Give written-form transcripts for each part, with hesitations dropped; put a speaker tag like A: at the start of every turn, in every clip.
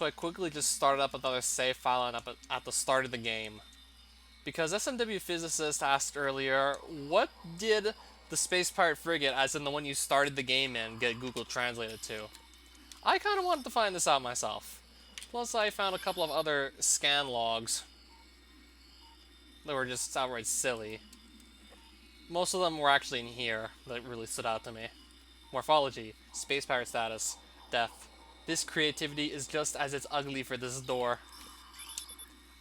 A: so I quickly just started up another save file and up at the start of the game. Because SMW Physicist asked earlier, what did the Space Pirate Frigate, as in the one you started the game in, get Google Translated to? I kind of wanted to find this out myself. Plus, I found a couple of other scan logs that were just outright silly. Most of them were actually in here that really stood out to me. Morphology, Space Pirate status, death. This creativity is just as it's ugly for this door.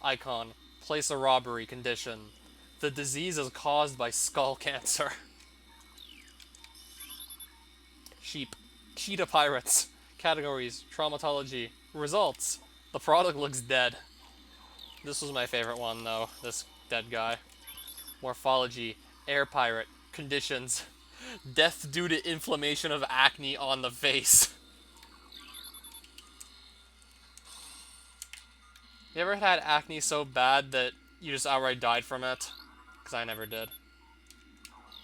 A: Icon, place of robbery, condition. The disease is caused by skull cancer. Sheep, cheetah pirates. Categories, traumatology. Results, the product looks dead. This was my favorite one though, this dead guy. Morphology, air pirate. Conditions, death due to inflammation of acne on the face. You ever had acne so bad that you just outright died from it? Because I never did.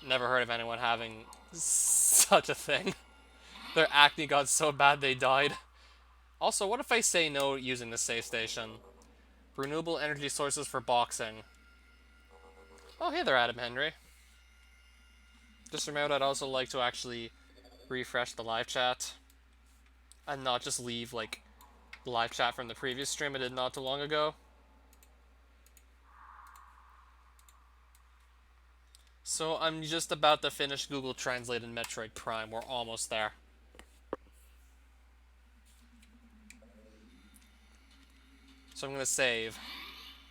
A: Never heard of anyone having such a thing. Their acne got so bad they died. Also, what if I say no using the save station? Renewable energy sources for boxing. Oh, hey there, Adam Henry. Just remembered I'd also like to actually refresh the live chat. And not just leave, like, the live chat from the previous stream I did not too long ago. So I'm just about to finish Google Translated Metroid Prime. We're almost there. So I'm going to save.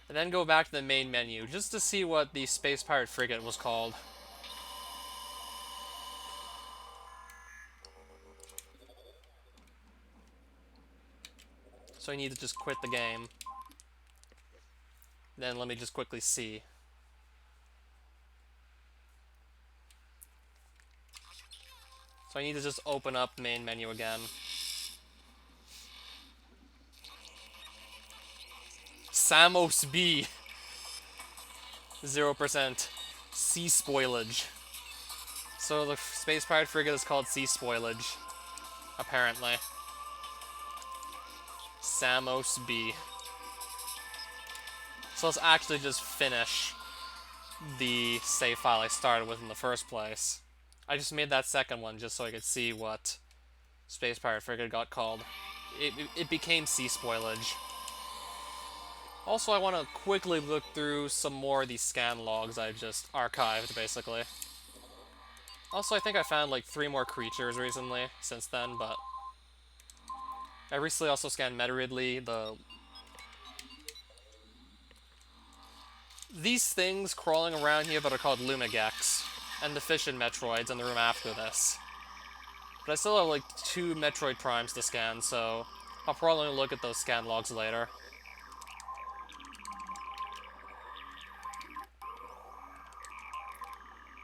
A: And then go back to the main menu, just to see what the Space Pirate Frigate was called. So I need to just quit the game. Then let me just quickly see. So I need to just open up main menu again. Samos B. 0% sea spoilage. So the Space Pirate Frigate is called sea spoilage. Apparently. Samos B. So let's actually just finish the save file I started with in the first place. I just made that second one just so I could see what Space Pirate Frigate got called. It became sea spoilage. Also, I want to quickly look through some more of these scan logs I just archived, basically. Also, I think I found like 3 more creatures recently since then, but I recently also scanned Metaridley, these things crawling around here that are called Lumigex, and the fish in Metroids in the room after this. But I still have like 2 Metroid Primes to scan, so I'll probably look at those scan logs later.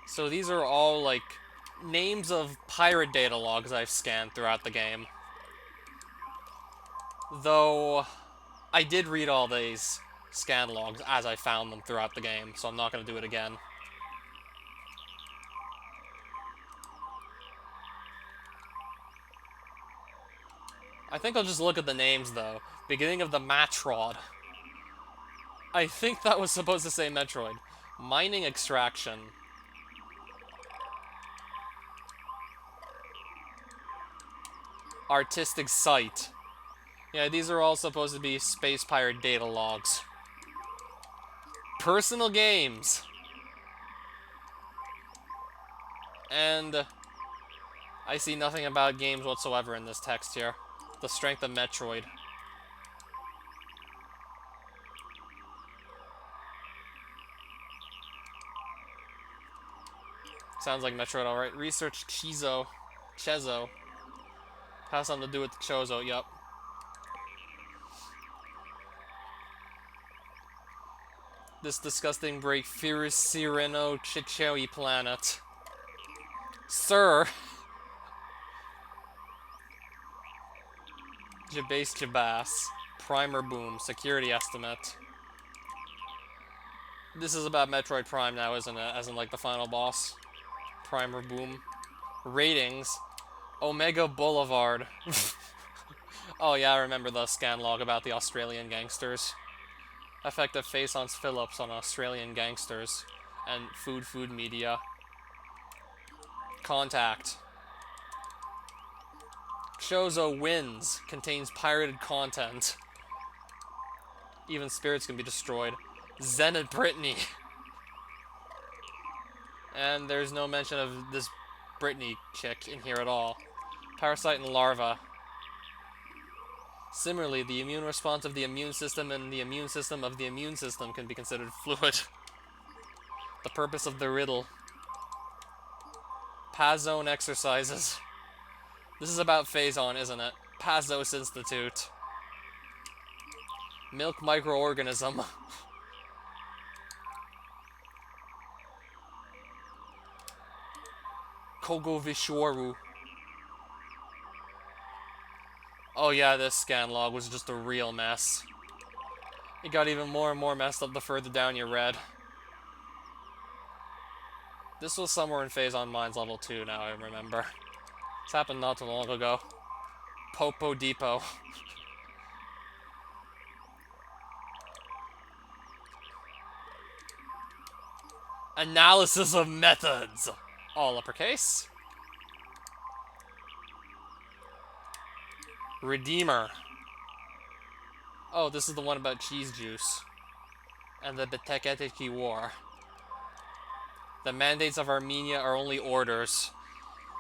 A: So these are all like names of pirate data logs I've scanned throughout the game. Though I did read all these scan logs as I found them throughout the game, so I'm not going to do it again. I think I'll just look at the names, though. Beginning of the match rod. I think that was supposed to say Metroid. Mining extraction. Artistic site. Yeah, these are all supposed to be Space Pirate data logs. Personal games. And I see nothing about games whatsoever in this text here. The strength of Metroid. Sounds like Metroid, alright. Research Chezo. Has something to do with the Chozo, yup. This disgusting break, Fierce Sireno Chichewi planet. Sir! Jabase Jabas. Primer Boom. Security estimate. This is about Metroid Prime now, isn't it? As in, like, the final boss. Primer Boom. Ratings. Omega Boulevard. Oh yeah, I remember the scan log about the Australian gangsters. Effective face-on Phillips on Australian gangsters. And food media. Contact. Chozo wins. Contains pirated content. Even spirits can be destroyed. Zen and Brittany. And there's no mention of this Brittany chick in here at all. Parasite and larva. Similarly, the immune response of the immune system and the immune system of the immune system can be considered fluid. The purpose of the riddle. Pazone exercises. This is about Phazon, isn't it? Pazos Institute. Milk microorganism. Kogovishwaru. Oh yeah, this scan log was just a real mess. It got even more and more messed up the further down you read. This was somewhere in Phazon Mines level 2 now, I remember. This happened not too long ago. Popo Depot. Analysis of methods. All uppercase. Redeemer. Oh, this is the one about cheese juice. And the Beteketiki War. The mandates of Armenia are only orders.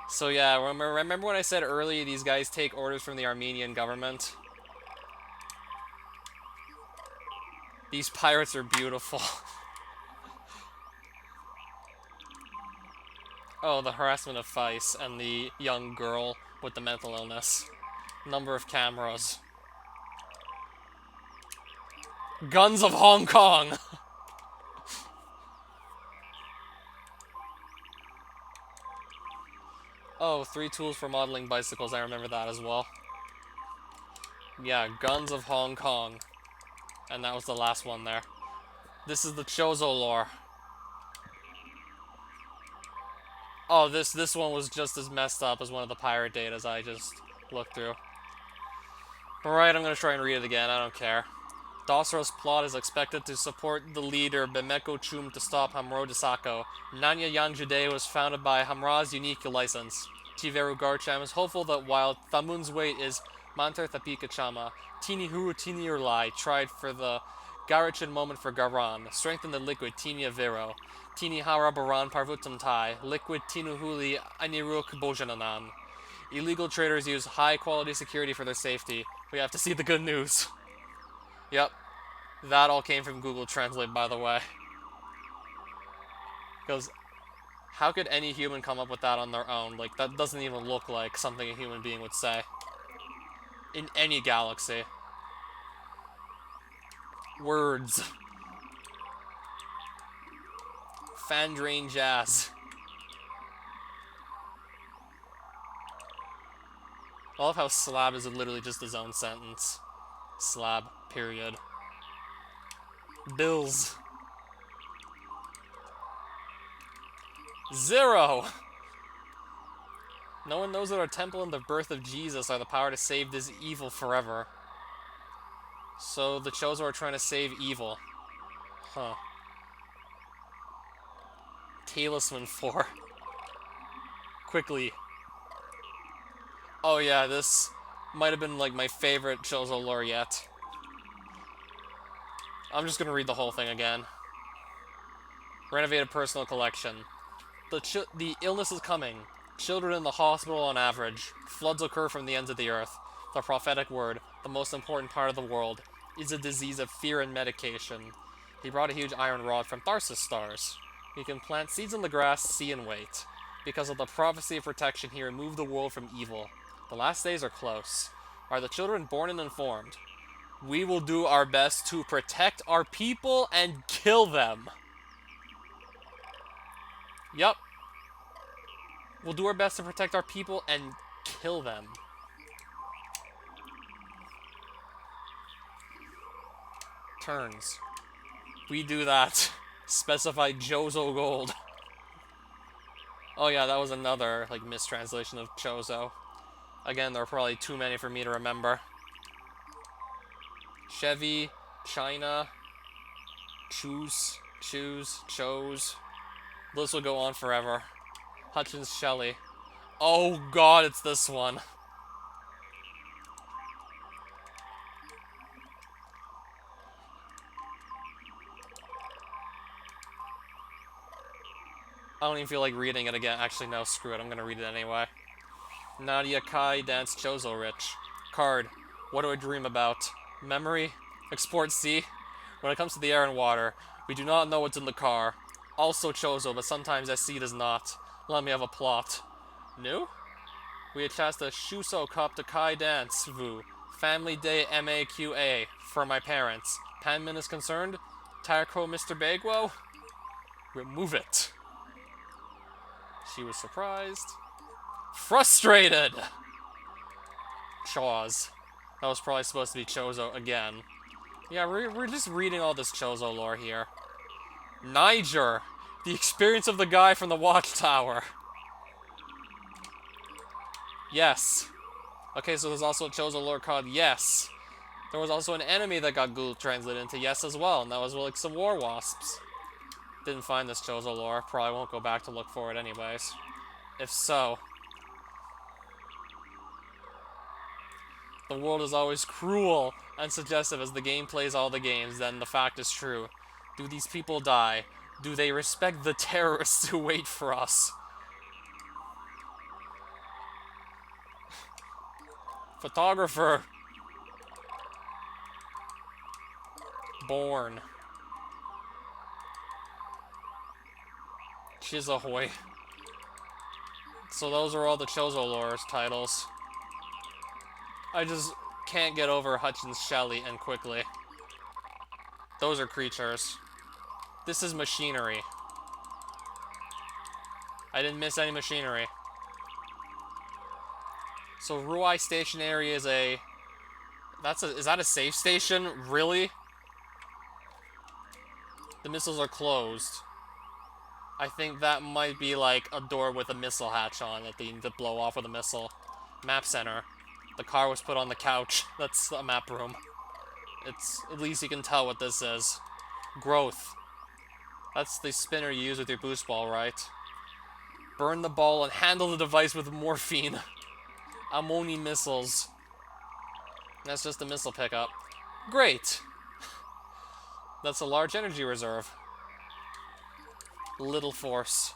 A: So yeah, remember when I said earlier these guys take orders from the Armenian government? These pirates are beautiful. Oh, the harassment of Feist and the young girl with the mental illness. Number of cameras. Guns of Hong Kong! Oh, 3 tools for modeling bicycles, I remember that as well. Yeah, Guns of Hong Kong. And that was the last one there. This is the Chozo lore. Oh, this one was just as messed up as one of the pirate datas I just looked through. Alright, I'm gonna try and read it again, I don't care. Dosro's plot is expected to support the leader Bemeko Chum to stop Hamro Disako. Nanya Yanjude was founded by Hamra's unique license. Tiveru Garcham is hopeful that while Thamun's weight is Mantar Thapika Chama, Tini Huru Tini Urlai tried for the Garachin moment for Garan, strengthen the liquid Tinia Vero, Tini Hara Baran Parvutam Tai, liquid Tinuhuli Aniruk Bojananan. Illegal traders use high quality security for their safety. We have to see the good news. Yep. That all came from Google Translate, by the way. Because how could any human come up with that on their own? Like, that doesn't even look like something a human being would say. In any galaxy. Words. Fandrain Jazz. I love how slab is literally just his own sentence. Slab, period. Bills. Zero! No one knows that our temple and the birth of Jesus are the power to save this evil forever. So the Chozo are trying to save evil. Huh. Talisman 4. Quickly. Oh yeah, this might have been like my favorite Chozo lore yet. I'm just gonna read the whole thing again. Renovated personal collection. The illness is coming. Children in the hospital on average. Floods occur from the ends of the earth. The prophetic word, the most important part of the world, is a disease of fear and medication. He brought a huge iron rod from Tharsis stars. He can plant seeds in the grass, see and wait. Because of the prophecy of protection, he removed the world from evil. The last days are close. Are the children born and informed? We will do our best to protect our people and kill them. Yup. We'll do our best to protect our people and kill them. Turns. We do that. Specify Jozo Gold. Oh yeah, that was another, like, mistranslation of Chozo. Again, there are probably too many for me to remember. Chevy, China, chose. This will go on forever. Hutchins, Shelley. Oh god, it's this one. I don't even feel like reading it again. Actually, no, screw it. I'm gonna read it anyway. Nadia Kai Dance Chozo Rich. Card. What do I dream about? Memory? Export C? When it comes to the air and water, we do not know what's in the car. Also Chozo, but sometimes SC does not. Let me have a plot. New? We attached a Shuso cup to Kai Dance Vu. Family Day MAQA for my parents. Panman is concerned? Tyro Mr. Bagwell? Remove it. She was surprised. Frustrated! Chaws. That was probably supposed to be Chozo again. Yeah, we're just reading all this Chozo lore here. Niger! The experience of the guy from the watchtower. Yes. Okay, so there's also a Chozo lore called Yes. There was also an enemy that got Google Translated into Yes as well, and that was like some war wasps. Didn't find this Chozo lore. Probably won't go back to look for it anyways. If so. The world is always cruel and suggestive as the game plays all the games, then the fact is true. Do these people die? Do they respect the terrorists who wait for us? Photographer. Born. Chizahoy. So those are all the Chozo lore titles. I just can't get over Hutchins, Shelley, and Quickly. Those are creatures. This is machinery. I didn't miss any machinery. So Ruai Stationary is a... Is that a safe station? Really? The missiles are closed. I think that might be like a door with a missile hatch on that they need to blow off with a missile. Map center. The car was put on the couch. That's a map room. It's... At least you can tell what this is. Growth. That's the spinner you use with your boost ball, right? Burn the ball and handle the device with morphine. Ammoni missiles. That's just a missile pickup. Great! That's a large energy reserve. Little force.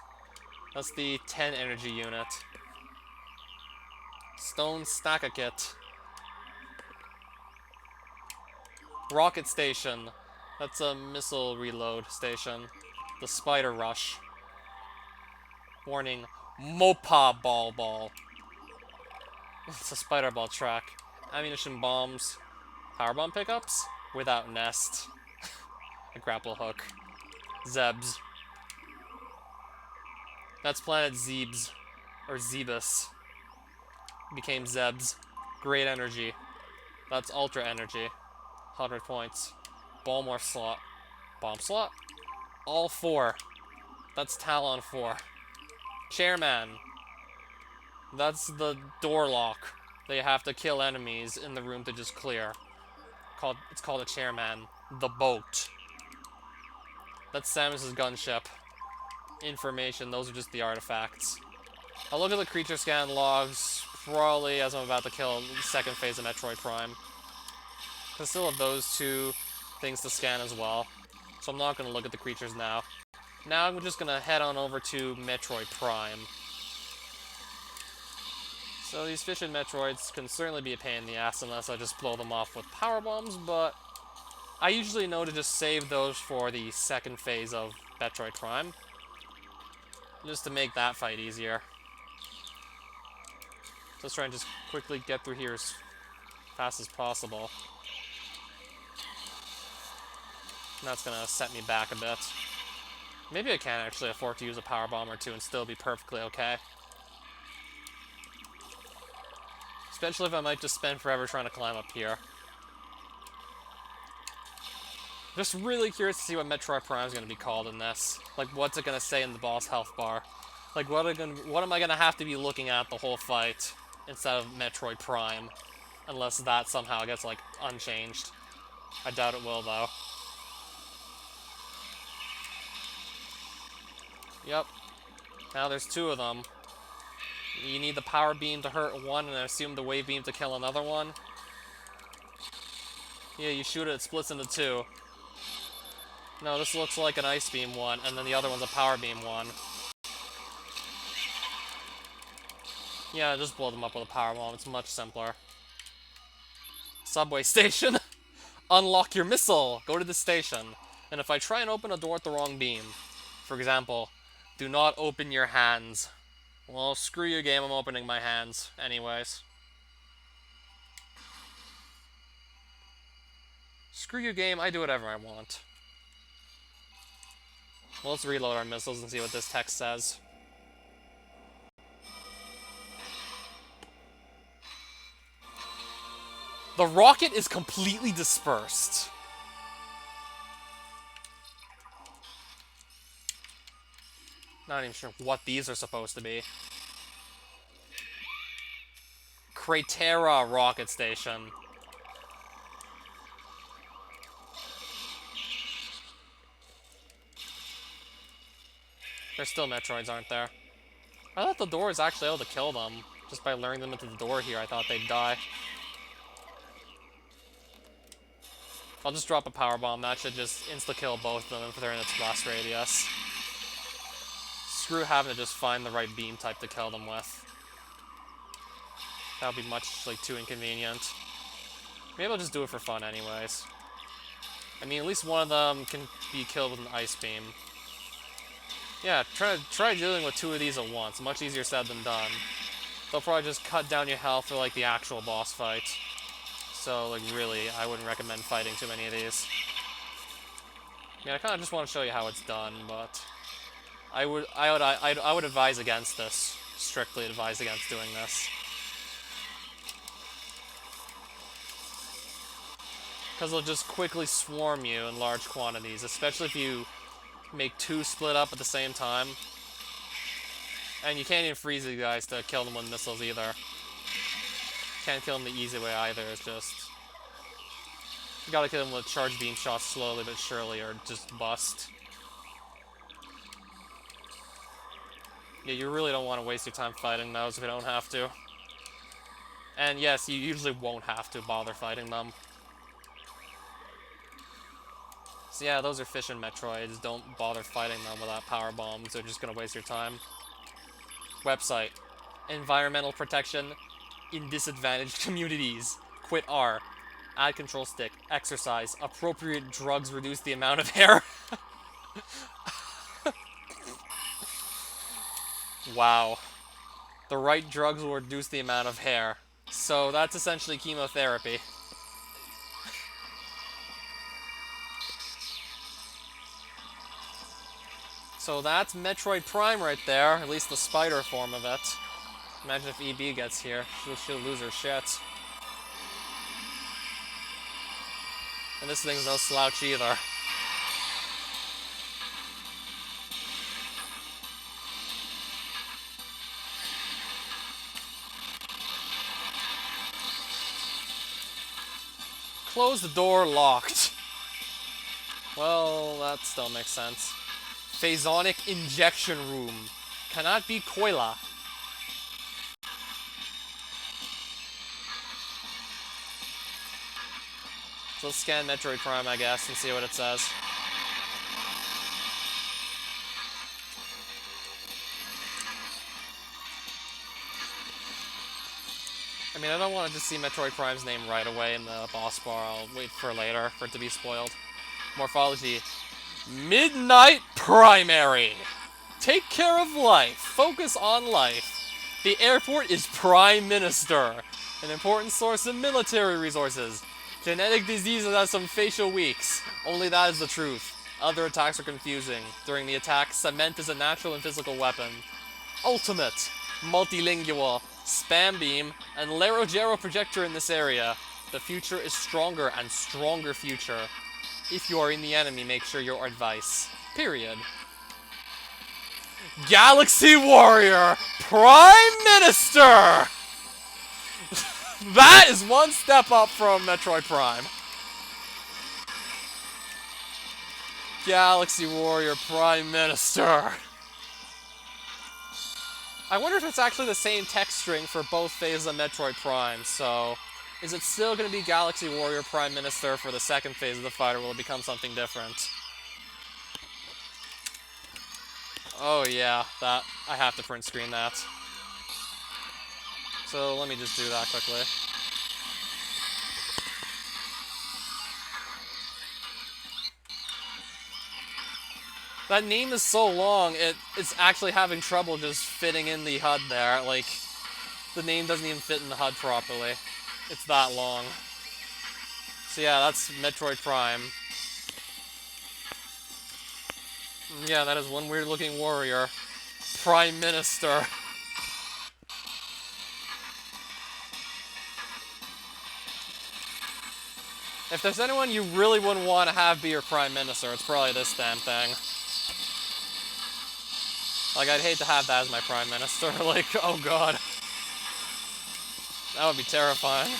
A: That's the 10 energy unit. Stone Stacker Kit. Rocket Station. That's a missile reload station. The Spider Rush. Warning. Mopa Ball. It's a Spider Ball track. Ammunition bombs. Power bomb pickups? Without nest. A grapple hook. Zebs. That's planet Zebes. Or Zebus. Became Zebs. Great energy. That's ultra energy. 100 points. Ballmore slot. Bomb slot? All 4. That's Talon 4. Chairman. That's the door lock. They have to kill enemies in the room to just clear. It's called a chairman. The boat. That's Samus's gunship. Information, those are just the artifacts. I'll look at the creature scan logs, probably as I'm about to kill the second phase of Metroid Prime. I still have those 2 things to scan as well, so I'm not going to look at the creatures now. Now I'm just going to head on over to Metroid Prime. So these fission Metroids can certainly be a pain in the ass unless I just blow them off with power bombs, but I usually know to just save those for the second phase of Metroid Prime. Just to make that fight easier. So let's try and just quickly get through here as fast as possible. And that's gonna set me back a bit. Maybe I can actually afford to use a power bomb or 2 and still be perfectly okay. Especially if I might just spend forever trying to climb up here. Just really curious to see what Metroid Prime is going to be called in this. Like, what's it going to say in the boss health bar? Like, what am I going to have to be looking at the whole fight instead of Metroid Prime? Unless that somehow gets, like, unchanged. I doubt it will, though. Yep. Now there's two of them. You need the power beam to hurt one, and I assume the wave beam to kill another one. Yeah, you shoot it, it splits into two. No, this looks like an ice beam one, and then the other one's a power beam one. Yeah, just blow them up with a power bomb. It's much simpler. Subway station. Unlock your missile. Go to the station. And if I try and open a door with the wrong beam, for example, do not open your hands. Well, screw you, game. I'm opening my hands anyways. Screw you, game. I do whatever I want. Well, let's reload our missiles and see what this text says. The rocket is completely dispersed. Not even sure what these are supposed to be. Cratera rocket station. There's still Metroids, aren't there? I thought the door is actually able to kill them. Just by luring them into the door here, I thought they'd die. I'll just drop a power bomb. That should just insta-kill both of them if they're in its blast radius. Screw having to just find the right beam type to kill them with. That would be much, like, too inconvenient. Maybe I'll just do it for fun anyways. I mean, at least one of them can be killed with an ice beam. Yeah, try dealing with two of these at once. Much easier said than done. They'll probably just cut down your health for, like, the actual boss fight. So, like, really, I wouldn't recommend fighting too many of these. I mean, I kind of just want to show you how it's done, but I would advise against this. Strictly advise against doing this. Because they'll just quickly swarm you in large quantities, especially if you make two split up at the same time. And you can't even freeze these guys to kill them with missiles either. Can't kill them the easy way either, it's just... You gotta kill them with charge beam shots slowly but surely, or just bust. Yeah, you really don't want to waste your time fighting those if you don't have to. And yes, you usually won't have to bother fighting them. So yeah, those are fission Metroids. Don't bother fighting them without power bombs. They're just gonna waste your time. Website. Environmental protection in disadvantaged communities. Quit R. Add control stick. Exercise. Appropriate drugs reduce the amount of hair. Wow. The right drugs will reduce the amount of hair. So that's essentially chemotherapy. So that's Metroid Prime right there, at least the spider form of it. Imagine if EB gets here, she'll lose her shit. And this thing's no slouch either. Close the door, locked. Well, that still makes sense. Phasonic injection room. Cannot be Koila. So let's scan Metroid Prime, I guess, and see what it says. I mean, I don't want to just see Metroid Prime's name right away in the boss bar. I'll wait for later for it to be spoiled. Morphology. Midnight Primary. Take care of life. Focus on life. The airport is Prime Minister. An important source of military resources. Genetic diseases has some facial weaks. Only that is the truth. Other attacks are confusing. During the attack, cement is a natural and physical weapon. Ultimate. Multilingual. Spam beam. And Lero-Gero projector in this area. The future is stronger and stronger future. If you are in the enemy, make sure your advice. Period. Galaxy Warrior Prime Minister! That is one step up from Metroid Prime. Galaxy Warrior Prime Minister. I wonder if it's actually the same text string for both phases of Metroid Prime, so... Is it still going to be Galaxy Warrior Prime Minister for the second phase of the fight, or will it become something different? Oh yeah, that... I have to print screen that. So let me just do that quickly. That name is so long, it's actually having trouble just fitting in the HUD there. Like, the name doesn't even fit in the HUD properly. It's that long. So yeah, that's Metroid Prime. Yeah, that is one weird-looking warrior. Prime Minister. If there's anyone you really wouldn't want to have be your Prime Minister, it's probably this damn thing. Like, I'd hate to have that as my Prime Minister. Like, oh god. That would be terrifying.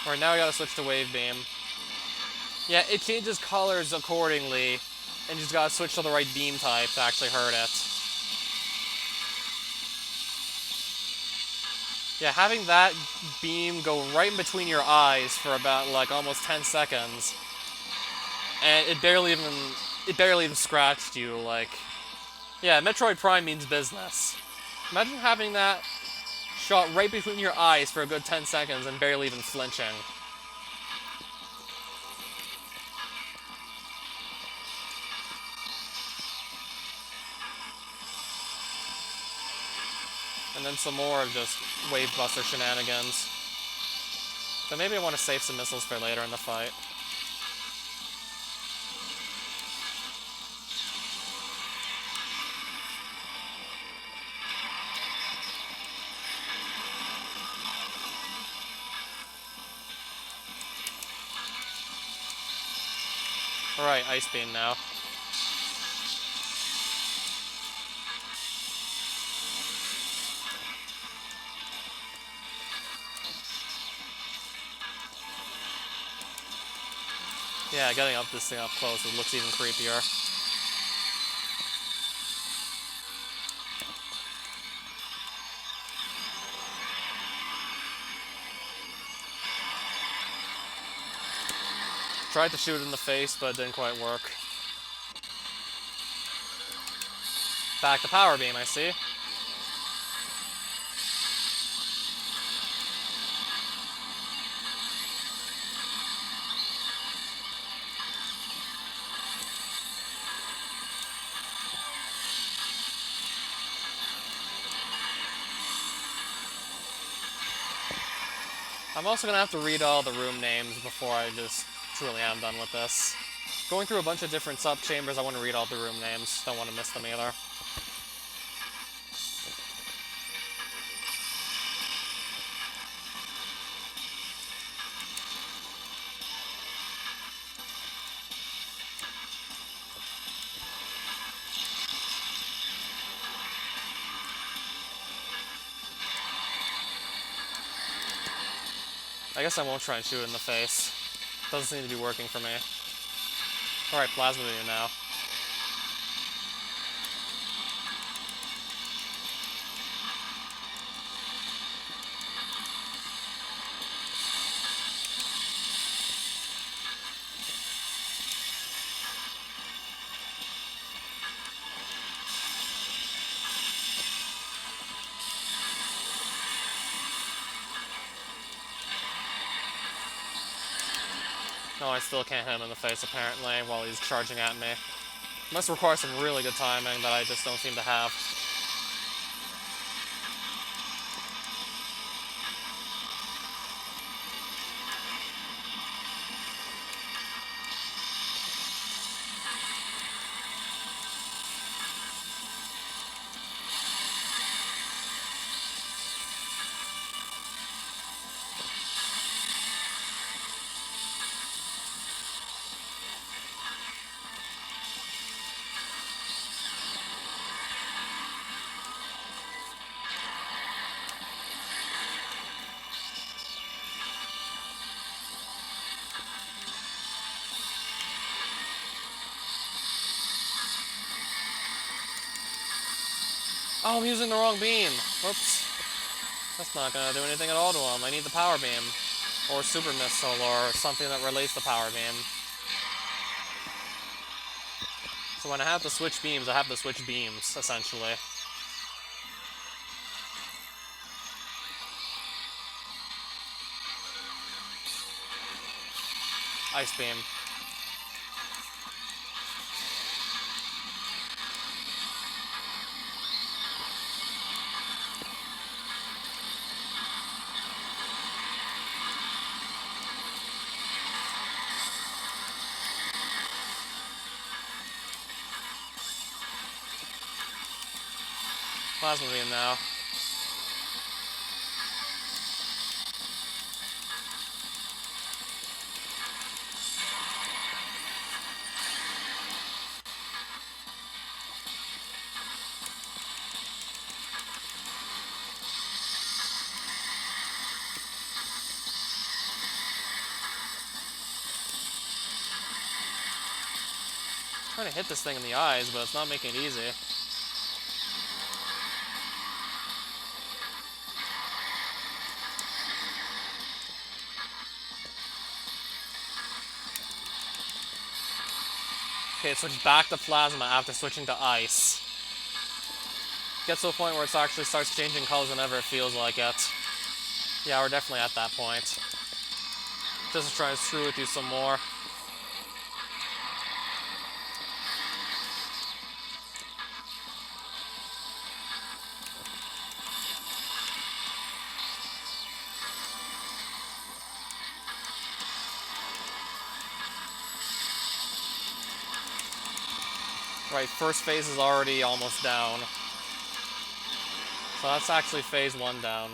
A: Alright, now we gotta switch to Wave Beam. Yeah, it changes colors accordingly, and you just gotta switch to the right beam type to actually hurt it. Yeah, having that beam go right in between your eyes for about, like, almost 10 seconds, and it barely even scratched you, like... Yeah, Metroid Prime means business. Imagine having that shot right between your eyes for a good 10 seconds and barely even flinching. And then some more of just Wave Buster shenanigans. So maybe I want to save some missiles for later in the fight. Alright, Ice Beam now. Yeah, getting up this thing up close, it looks even creepier. Tried to shoot it in the face, but it didn't quite work. Back to Power Beam, I see. I'm also gonna have to read all the room names before I just truly am done with this. Going through a bunch of different sub-chambers, I want to read all the room names. Don't want to miss them either. I guess I won't try and shoot it in the face. Doesn't seem to be working for me. Alright, Plasma Beam now. No, I still can't hit him in the face, apparently, while he's charging at me. Must require some really good timing that I just don't seem to have. Oh, I'm using the wrong beam. Whoops. That's not gonna do anything at all to him. I need the power beam. Or super missile, or something that relates to power beam. So when I have to switch beams, I have to switch beams, essentially. Ice beam. Plasma beam now. I'm trying to hit this thing in the eyes, but it's not making it easy. Okay, it switched back to plasma after switching to ice. Gets to a point where it actually starts changing colors whenever it feels like it. Yeah, we're definitely at that point. Just to try and screw with you some more. Right, first phase is already almost down. So that's actually phase 1 down.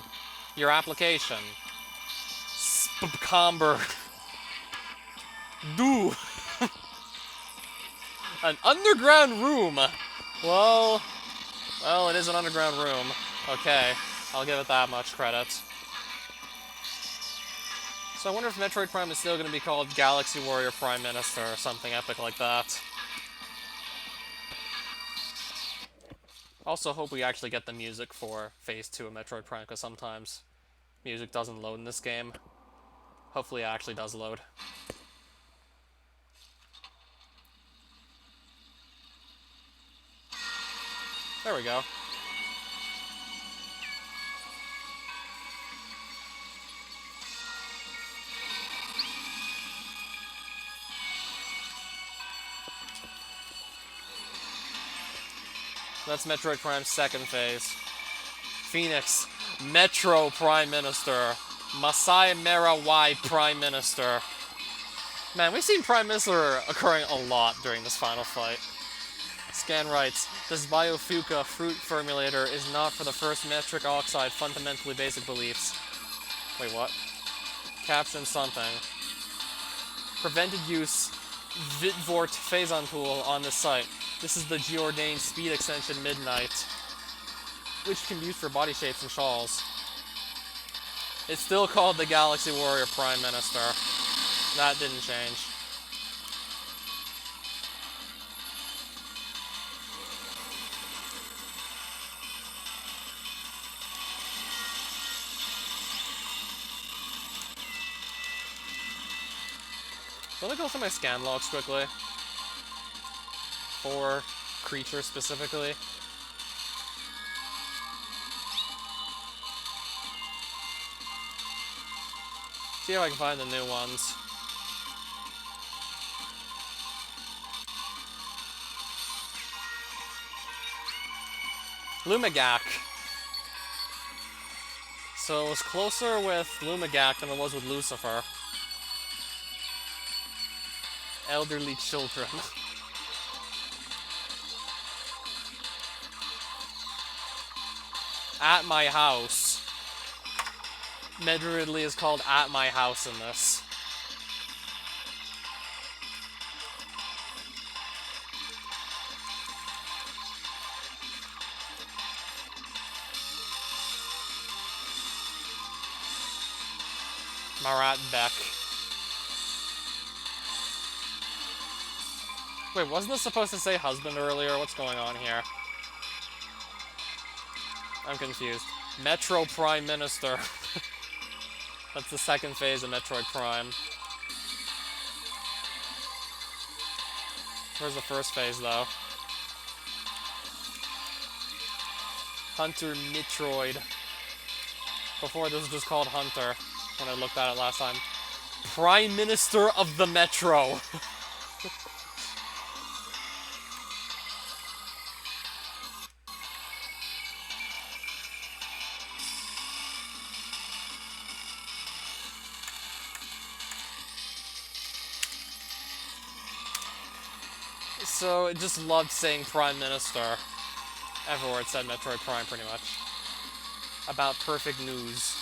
A: Your application. Spcomber. Do. An underground room. Well, it is an underground room. Okay, I'll give it that much credit. So I wonder if Metroid Prime is still going to be called Galaxy Warrior Prime Minister or something epic like that. Also hope we actually get the music for Phase 2 of Metroid Prime, because sometimes music doesn't load in this game. Hopefully it actually does load. There we go. That's Metroid Prime's second phase. Phoenix, Metro Prime Minister. Masai Mera Y Prime Minister. Man, we've seen Prime Minister occurring a lot during this final fight. Scan writes, this Biofuca fruit formulator is not for the first metric oxide fundamentally basic beliefs. Wait, what? Caption something. Prevented use Vitvort Phazon tool on this site. This is the Geordain speed extension Midnight, which can be used for body shapes and shawls. It's still called the Galaxy Warrior Prime Minister. That didn't change. Let me go through my scan logs quickly. For creatures specifically. See if I can find the new ones. Lumigak. So it was closer with Lumigak than it was with Lucifer. Elderly children. At my house. Metroid Ridley is called At My House in this. Marat Beck. Wait, wasn't this supposed to say husband earlier? What's going on here? I'm confused. Metro Prime Minister. That's the second phase of Metroid Prime. Where's the first phase, though? Hunter Metroid. Before, this was just called Hunter, when I looked at it last time. Prime Minister of the Metro. So, it just loved saying Prime Minister. Everywhere it said Metroid Prime, pretty much. About perfect news.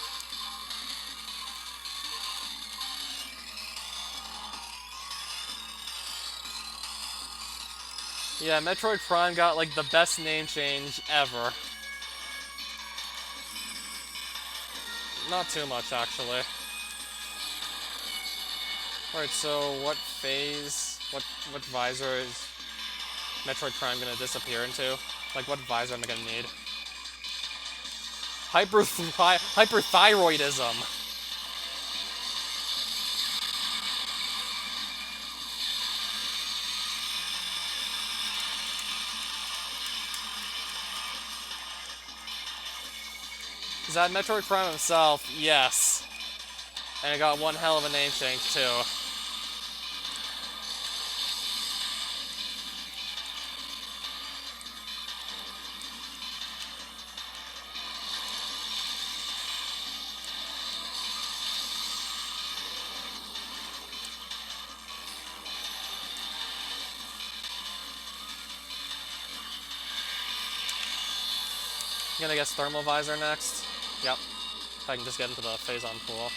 A: Yeah, Metroid Prime got, like, the best name change ever. Not too much, actually. Alright, so what phase, what visor is Metroid Prime gonna disappear into? Like, what visor am I gonna need? Hyperthyroidism! Is that Metroid Prime himself? Yes. And it got one hell of a name change, too. I'm gonna guess Thermal Visor next. Yep. If I can just get into the Phazon pool.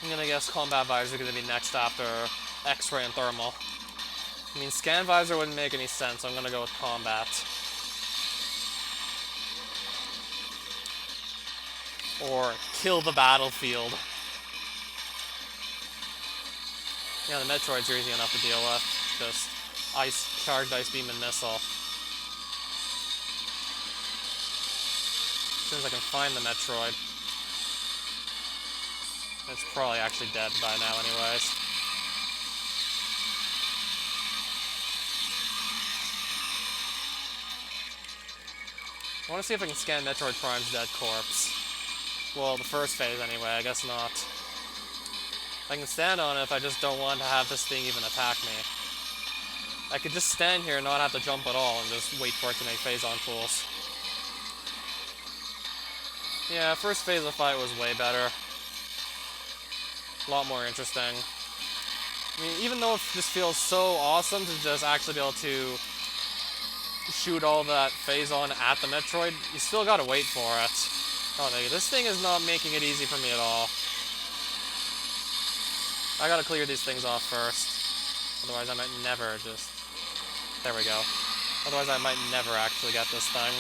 A: I'm gonna guess Combat Visor is gonna be next after X-Ray and Thermal. I mean, Scan Visor wouldn't make any sense, so I'm gonna go with Combat. Or Kill the Battlefield. Yeah, the Metroids are easy enough to deal with. Just charged Ice Beam and Missile. As soon as I can find the Metroid. It's probably actually dead by now anyways. I want to see if I can scan Metroid Prime's dead corpse. Well, the first phase anyway, I guess not. I can stand on it if I just don't want to have this thing even attack me. I could just stand here and not have to jump at all and just wait for it to make Phazon pools. Yeah, first phase of the fight was way better. A lot more interesting. I mean, even though it just feels so awesome to just actually be able to shoot all that Phazon at the Metroid, you still gotta wait for it. Oh, this thing is not making it easy for me at all. I gotta clear these things off first. Otherwise I might never just... There we go. Otherwise I might never actually get this thing.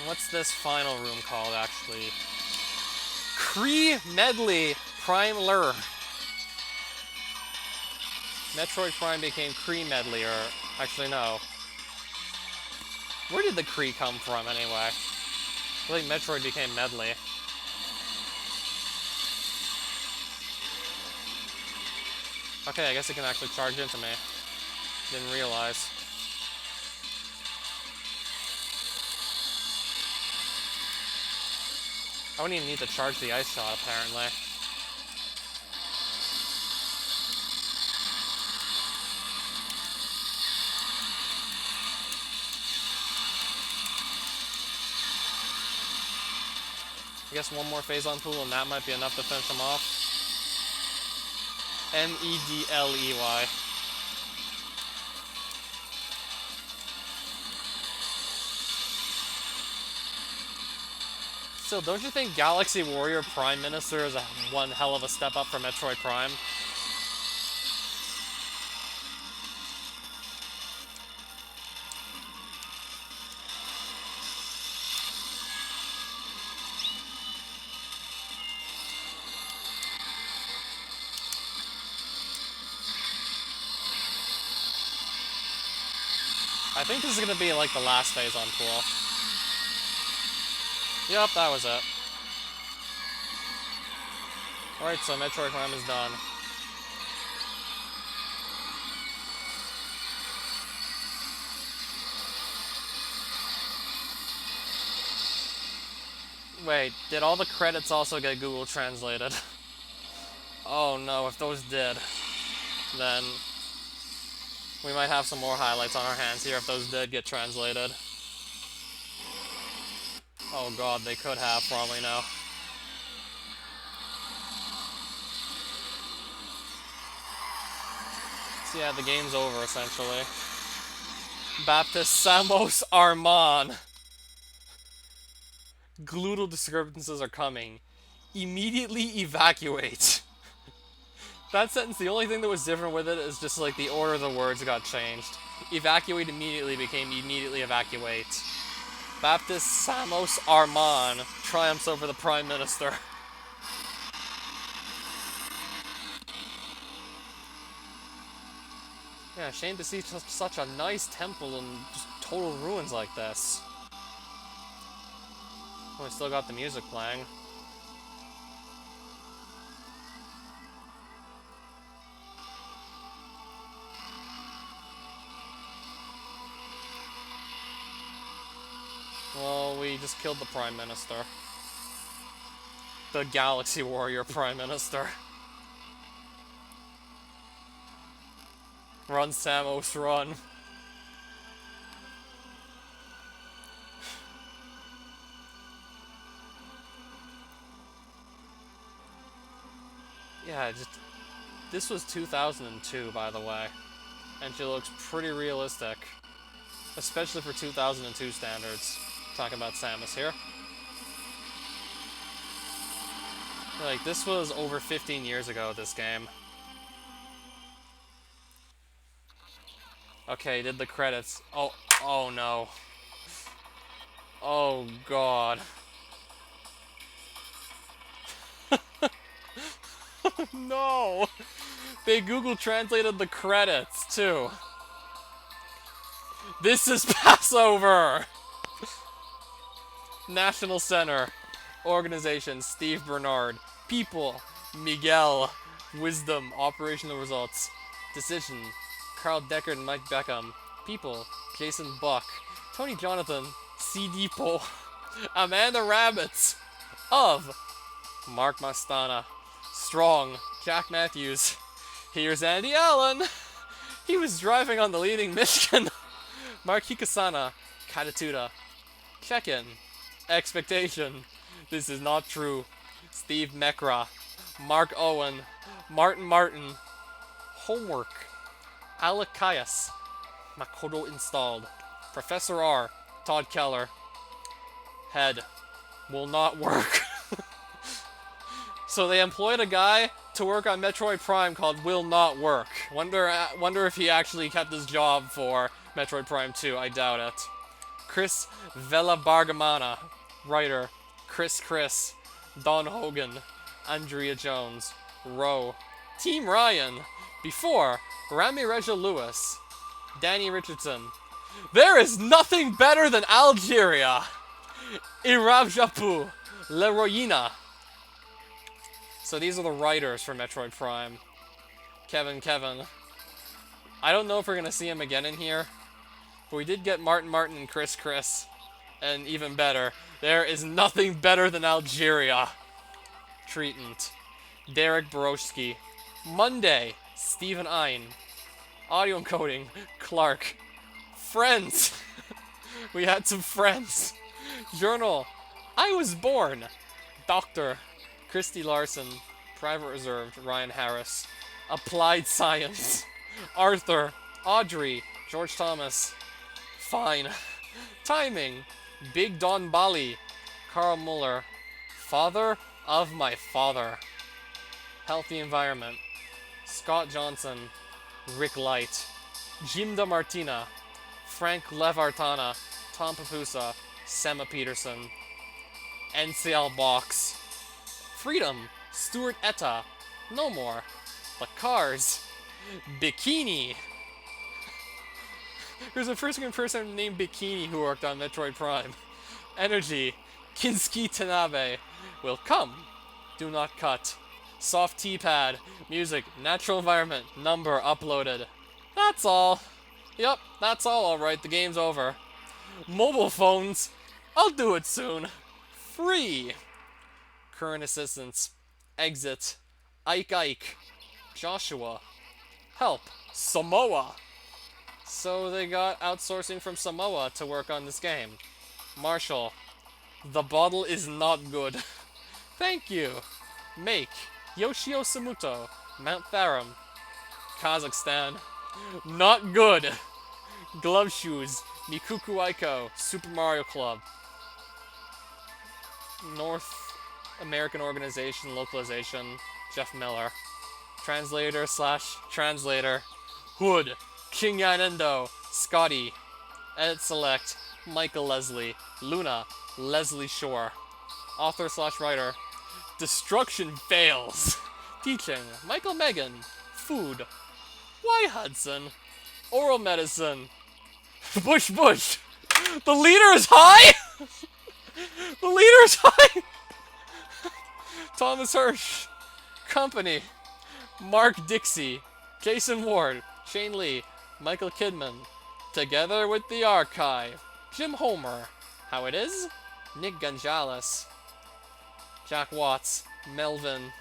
A: What's this final room called, actually? Kree Medley Prime Lure. Metroid Prime became Kree Medley, or... Actually, no. Where did the Kree come from, anyway? I think Metroid became Medley. Okay, I guess it can actually charge into me. Didn't realize. I wouldn't even need to charge the ice shot, apparently. I guess one more Phazon pool and that might be enough to finish him off. Medley. Still, don't you think Galaxy Warrior Prime Minister is one hell of a step up for Metroid Prime? I think this is gonna be like the last Phazon pool. Yep, that was it. Alright, so Metroid Prime is done. Wait, did all the credits also get Google Translated? Oh no, if those did, then we might have some more highlights on our hands here if those did get translated. Oh god, they could have, probably now. So yeah, the game's over, essentially. Baptist Samos Arman. Gluteal disturbances are coming. Immediately evacuate. That sentence, the only thing that was different with it is just like the order of the words got changed. Evacuate immediately became immediately evacuate. Baptist Samos Arman triumphs over the Prime Minister. Yeah, shame to see such a nice temple in just total ruins like this. Oh, we still got the music playing. Well, we just killed the Prime Minister. The Galaxy Warrior Prime Minister. Run, Samos, run. Yeah, this was 2002, by the way. And she looks pretty realistic. Especially for 2002 standards. Talking about Samus here. Like, this was over 15 years ago, this game. Okay, did the credits. Oh no. Oh god. No! They Google translated the credits, too. This is Passover! National Center. Organization, Steve Bernard. People, Miguel. Wisdom, operational results. Decision, Carl Deckard and Mike Beckham. People, Jason Buck. Tony Jonathan, CD Poe. Amanda Rabbits. Of Mark Mastana. Strong, Jack Matthews. Here's Andy Allen. He was driving on the leading Michigan. Mark Hikasana. Katatuda. Check-in. Expectation. This is not true. Steve Mekra. Mark Owen. Martin. Homework. Alec Caius. Makoto installed. Professor R. Todd Keller. Head. Will not work. So they employed a guy to work on Metroid Prime called Will Not Work. Wonder if he actually kept his job for Metroid Prime 2. I doubt it. Chris Vela-Bargamana. Writer. Chris. Don Hogan. Andrea Jones. Rowe. Team Ryan. Before, Rami Regia Lewis. Danny Richardson. There is nothing better than Algeria. Irav Japu. Leroyina. So these are the writers for Metroid Prime. Kevin. I don't know if we're going to see him again in here, but we did get Martin and Chris. And even better, there is nothing better than Algeria. Treatment. Derek Borowski. Monday, Stephen Ein. Audio encoding, Clark. Friends. We had some friends. Journal. I was born. Doctor, Christy Larson. Private Reserved, Ryan Harris. Applied Science, Arthur, Audrey, George Thomas. Fine. Timing, Big Don Bali, Carl Muller. Father of my father. Healthy Environment, Scott Johnson, Rick Light, Jim DeMartina, Frank Levartana, Tom Papusa, Sema Peterson. NCL Box, Freedom, Stuart Etta, No More, The Cars, Bikini. There's a person named Bikini who worked on Metroid Prime. Energy, Kinski Tanabe, Will Come, Do Not Cut, Soft T-Pad, Music, Natural Environment, Number uploaded. That's all. Yep, that's alright, the game's over. Mobile phones, I'll do it soon. Free. Current assistance, Exit, Ike, Joshua, Help, Samoa. So they got outsourcing from Samoa to work on this game. Marshall, the bottle is not good. Thank you. Make, Yoshio Samuto, Mount Tharum, Kazakhstan. Not good. Glove Shoes, Mikuku Aiko, Super Mario Club. North American Organization Localization, Jeff Miller. Translator, Hood, King Yanendo, Scotty. Edit Select, Michael Leslie. Luna, Leslie Shore. Author/writer, Destruction Fails. Teaching, Michael Megan. Food, Why Hudson. Oral Medicine, Bush. The leader is high? The leader is high? Thomas Hirsch. Company, Mark Dixie. Jason Ward. Shane Lee. Michael Kidman. Together with the Archive, Jim Homer. How It Is? Nick Gonzalez. Jack Watts. Melvin.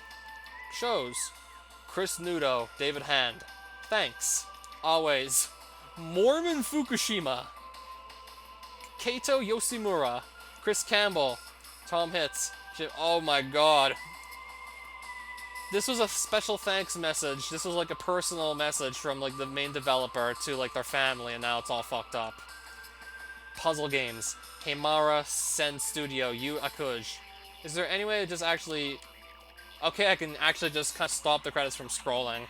A: Shows, Chris Nudo. David Hand. Thanks. Always. Mormon Fukushima. Kato Yoshimura. Chris Campbell. Tom Hitz. Oh my god. This was a special thanks message. This was like a personal message from like the main developer to like their family, and now it's all fucked up. Puzzle Games. Heimara Sen Studio. Yu Akuj. Is there any way to just actually... Okay, I can actually just kind of stop the credits from scrolling.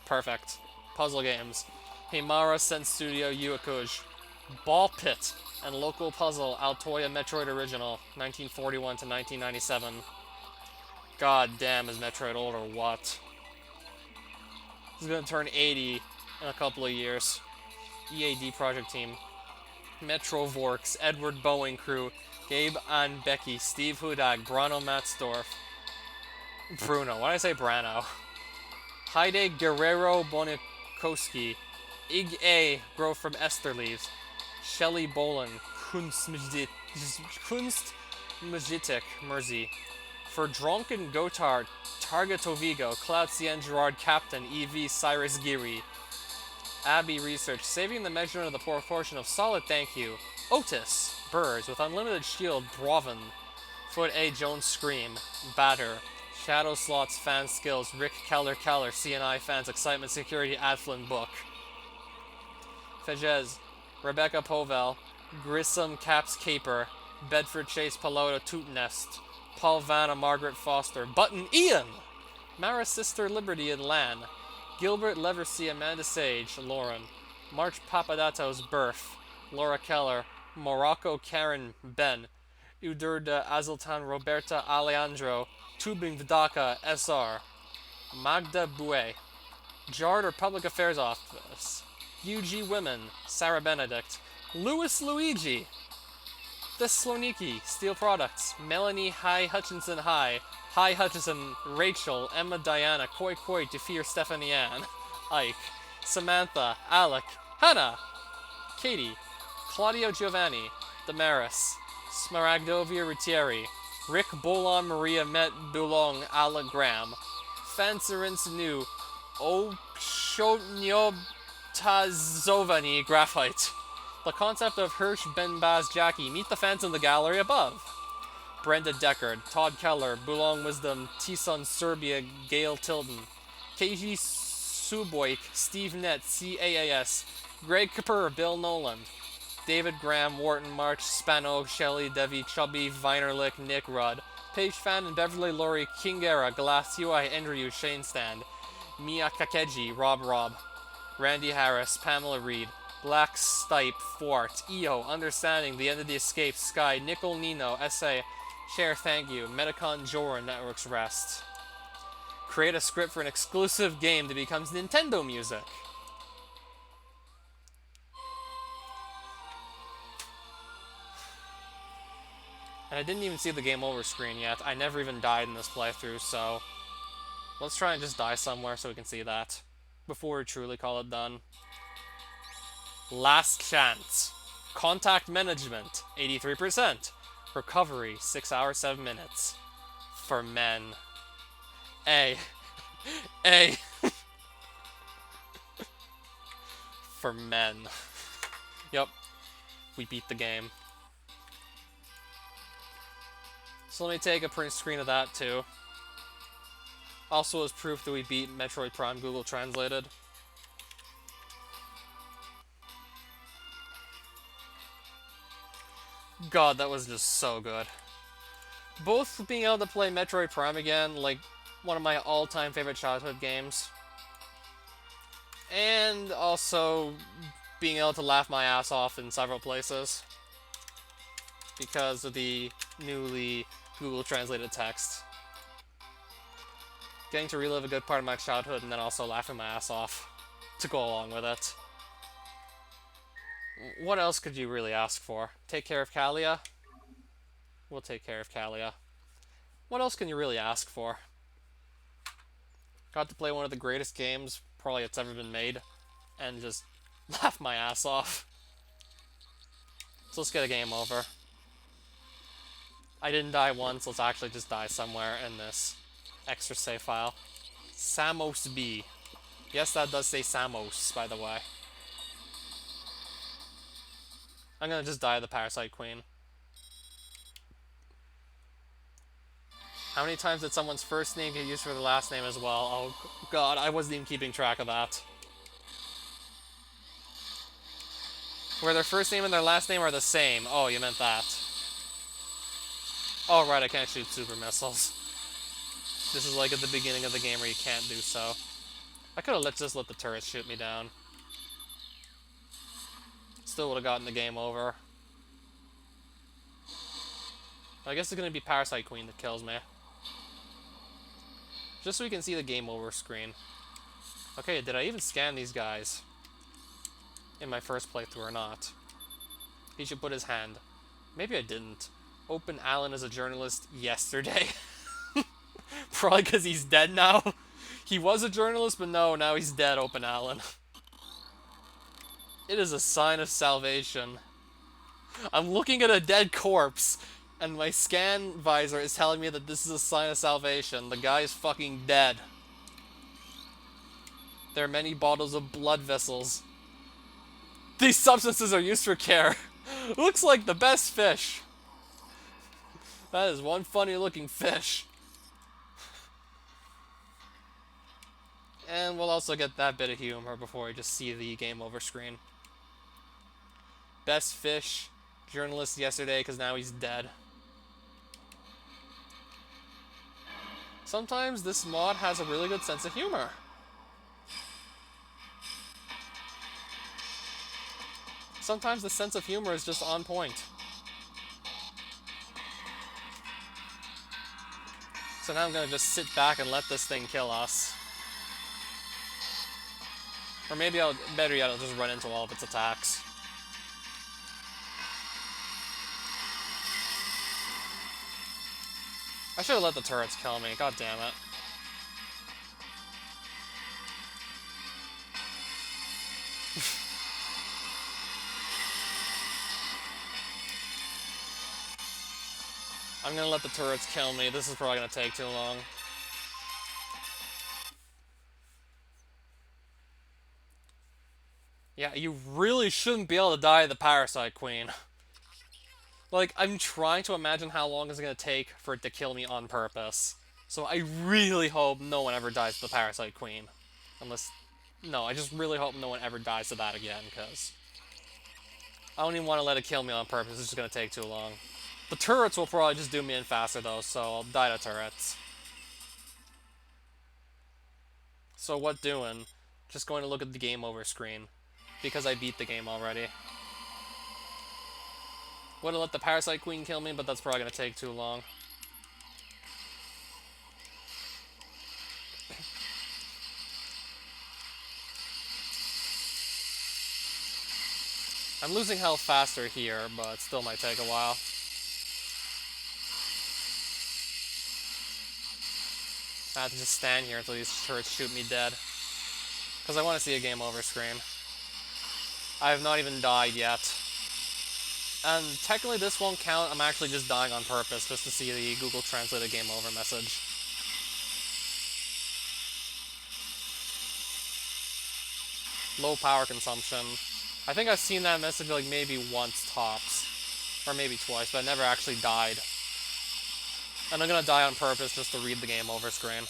A: Perfect. Puzzle Games. Heimara Sen Studio. Yu Akuj. Ball Pit and Local Puzzle Altoya Metroid Original, 1941 to 1997. God damn, is Metroid old or what? He's gonna turn 80 in a couple of years. EAD Project Team. Metrovorks, Edward Boeing Crew, Gabe and Becky, Steve Hudak, Bruno Matzdorf. Bruno, why did I say Brano? Heide Guerrero Bonikowski, Ig A, Grow from Esther Leaves, Shelley Bolin, Kunstmjitik, Merzi. For Dronken Gotard, Targa Tovigo, Cloud Cien Gerard Captain, EV Cyrus Giri. Abbey Research, saving the measurement of the proportion of solid thank you. Otis, Burrs, with Unlimited Shield, Broven. Foot A, Jones Scream, Batter. Shadow Slots, Fan Skills, Rick Keller, CNI Fans, Excitement Security, Adflin Book. Fejez, Rebecca Povell, Grissom Caps Caper, Bedford Chase Palota Toot Nest. Paul Vanna, Margaret Foster, Button Ian, Mara Sister Liberty and Lan, Gilbert Leversey, Amanda Sage, Lauren, March Papadato's Birth, Laura Keller, Morocco Karen Ben, Udurda Azultan Roberta Alejandro, Tubing Vidaka SR, Magda Bouet, Jard or Public Affairs Office, UG Women, Sarah Benedict, Louis Luigi, Thessaloniki, Steel Products, Melanie Hi Hutchinson Hi Hutchinson, Rachel, Emma Diana, Koi Defeer Stephanie Ann, Ike, Samantha, Alec, Hannah, Katie, Claudio Giovanni, Damaris, Smaragdovia Rutieri, Rick Bolon Maria Met Dulong Alec Graham, Fancerins New, Oshotnyobtazovani Graphite. The concept of Hirsch Ben Baz Jackie. Meet the fans in the gallery above. Brenda Deckard, Todd Keller, Bulong Wisdom, T-Sun Serbia, Gail Tilden, KG Suboik, Steve Nett, CAAS, Greg Kapur, Bill Noland, David Graham, Wharton March, Spano, Shelley, Devi, Chubby, Vinerlick, Nick Rudd, Paige Fan and Beverly Laurie, Kingera, Glass UI, Andrew, Shane Stand, Mia Kakeji, Rob, Randy Harris, Pamela Reed, Black Stipe, Fort, EO, Understanding, The End of the Escape, Sky, Nickel Nino, SA, Share Thank You, Metacon Jorah, Networks Rest. Create a script for an exclusive game that becomes Nintendo music. And I didn't even see the game over screen yet. I never even died in this playthrough, so let's try and just die somewhere so we can see that before we truly call it done. Last chance. Contact management, 83%. Recovery, 6 hours, 7 minutes. For men. A. For men. Yup. We beat the game. So let me take a print screen of that too. Also as proof that we beat Metroid Prime Google Translated. God, that was just so good. Both being able to play Metroid Prime again, like one of my all-time favorite childhood games. And also being able to laugh my ass off in several places. Because of the newly Google Translated text. Getting to relive a good part of my childhood and then also laughing my ass off to go along with it. What else could you really ask for? Take care of Kalia? We'll take care of Kalia. What else can you really ask for? Got to play one of the greatest games probably that's ever been made and just laugh my ass off. So let's get a game over. I didn't die once, let's actually just die somewhere in this extra save file. Samos B. Yes, that does say Samos, by the way. I'm gonna just die the Parasite Queen. How many times did someone's first name get used for the last name as well? Oh god, I wasn't even keeping track of that. Where their first name and their last name are the same. Oh, you meant that. Oh right, I can't shoot super missiles. This is like at the beginning of the game where you can't do so. I could have just let the turrets shoot me down. Still would have gotten the game over. I guess it's going to be Parasite Queen that kills me. Just so we can see the game over screen. Okay, did I even scan these guys? In my first playthrough or not? He should put his hand. Maybe I didn't. Open Allen as a journalist yesterday. Probably because he's dead now. He was a journalist, but no, now he's dead, Open Allen. It is a sign of salvation. I'm looking at a dead corpse, and my scan visor is telling me that this is a sign of salvation. The guy is fucking dead. There are many bottles of blood vessels. These substances are used for care. Looks like the best fish. That is one funny looking fish. And we'll also get that bit of humor before we just see the game over screen. Best fish, journalist yesterday because now he's dead. Sometimes this mod has a really good sense of humor. Sometimes the sense of humor is just on point. So now I'm gonna just sit back and let this thing kill us. Or maybe better yet, I'll just run into all of its attacks. I should have let the turrets kill me, god damn it. I'm gonna let the turrets kill me, this is probably gonna take too long. Yeah, you really shouldn't be able to die the Parasite Queen. Like, I'm trying to imagine how long it's gonna take for it to kill me on purpose. So I really hope no one ever dies to the Parasite Queen. Unless... No, I just really hope no one ever dies to that again, because... I don't even want to let it kill me on purpose, it's just gonna take too long. The turrets will probably just do me in faster, though, so I'll die to turrets. So what doing? Just going to look at the game over screen. Because I beat the game already. Would've let the Parasite Queen kill me, but that's probably gonna take too long. I'm losing health faster here, but it still might take a while. I have to just stand here until these turrets shoot me dead. Because I want to see a game over screen. I have not even died yet. And technically this won't count, I'm actually just dying on purpose just to see the Google Translated Game Over message. Low power consumption. I think I've seen that message like maybe once tops. Or maybe twice, but I never actually died. And I'm gonna die on purpose just to read the game over screen.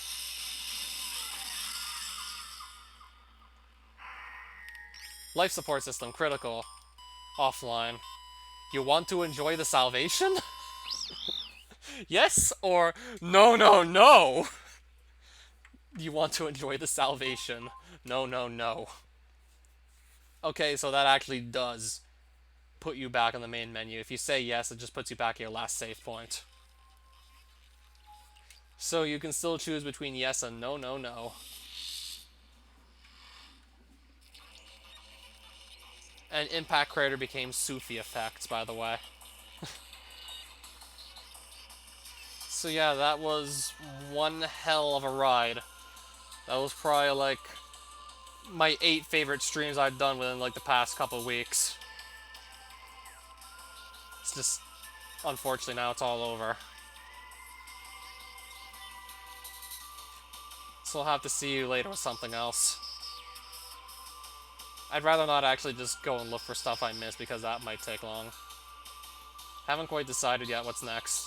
A: Life support system, critical. Offline. You want to enjoy the salvation? Yes or no, no, no? You want to enjoy the salvation? No, no, no. Okay, so that actually does put you back on the main menu. If you say yes, it just puts you back at your last save point. So you can still choose between yes and no, no, no. And Impact Crater became Sufi effects, by the way. So yeah, that was one hell of a ride. That was probably like my 8 favorite streams I've done within like the past couple weeks. It's just, unfortunately, now it's all over. So I'll have to see you later with something else. I'd rather not actually just go and look for stuff I missed because that might take long. Haven't quite decided yet what's next.